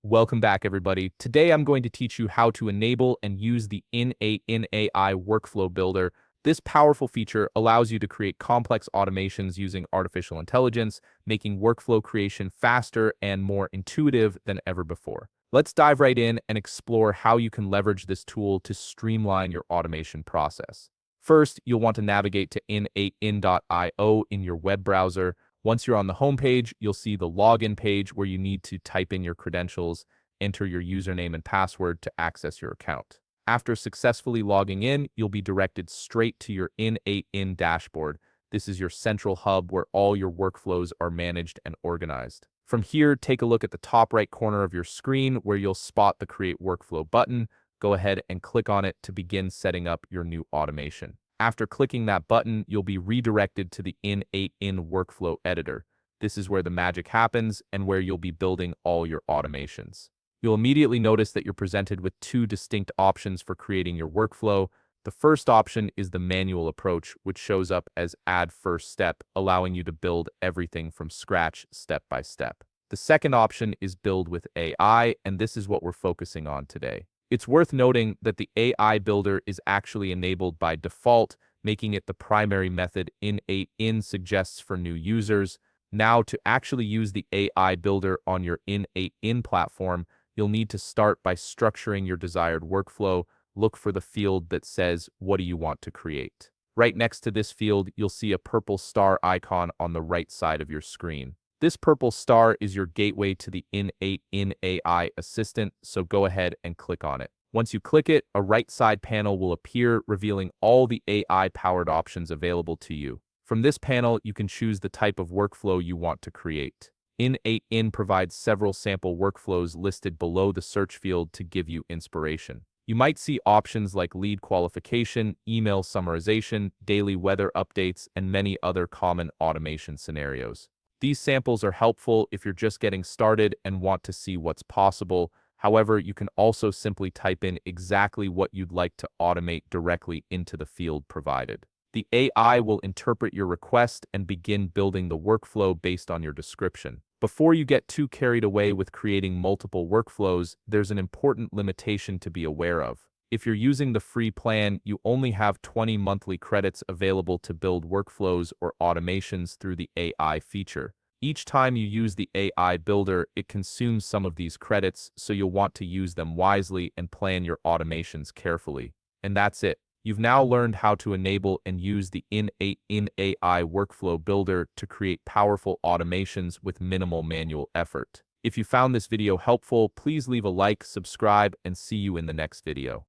Welcome back, everybody. Today, I'm going to teach you how to enable and use the N8n AI workflow builder. This powerful feature allows you to create complex automations using artificial intelligence, making workflow creation faster and more intuitive than ever before. Let's dive right in and explore how you can leverage this tool to streamline your automation process. First, you'll want to navigate to N8n.io in your web browser. Once you're on the home page, you'll see the login page where you need to type in your credentials, enter your username and password to access your account. After successfully logging in, you'll be directed straight to your N8n dashboard. This is your central hub where all your workflows are managed and organized. From here, take a look at the top right corner of your screen where you'll spot the Create Workflow button. Go ahead and click on it to begin setting up your new automation. After clicking that button, you'll be redirected to the N8n Workflow Editor. This is where the magic happens and where you'll be building all your automations. You'll immediately notice that you're presented with two distinct options for creating your workflow. The first option is the manual approach, which shows up as Add First Step, allowing you to build everything from scratch step by step. The second option is Build with AI, and this is what we're focusing on today. It's worth noting that the AI builder is actually enabled by default, making it the primary method N8n suggests for new users. Now, to actually use the AI builder on your N8n platform, you'll need to start by structuring your desired workflow. Look for the field that says, "What do you want to create?" Right next to this field, you'll see a purple star icon on the right side of your screen. This purple star is your gateway to the N8n AI assistant, so go ahead and click on it. Once you click it, a right side panel will appear, revealing all the AI-powered options available to you. From this panel, you can choose the type of workflow you want to create. N8n provides several sample workflows listed below the search field to give you inspiration. You might see options like lead qualification, email summarization, daily weather updates, and many other common automation scenarios. These samples are helpful if you're just getting started and want to see what's possible. However, you can also simply type in exactly what you'd like to automate directly into the field provided. The AI will interpret your request and begin building the workflow based on your description. Before you get too carried away with creating multiple workflows, there's an important limitation to be aware of. If you're using the free plan, you only have 20 monthly credits available to build workflows or automations through the AI feature. Each time you use the AI builder, it consumes some of these credits, so you'll want to use them wisely and plan your automations carefully. And that's it. You've now learned how to enable and use the N8n AI workflow builder to create powerful automations with minimal manual effort. If you found this video helpful, please leave a like, subscribe, and see you in the next video.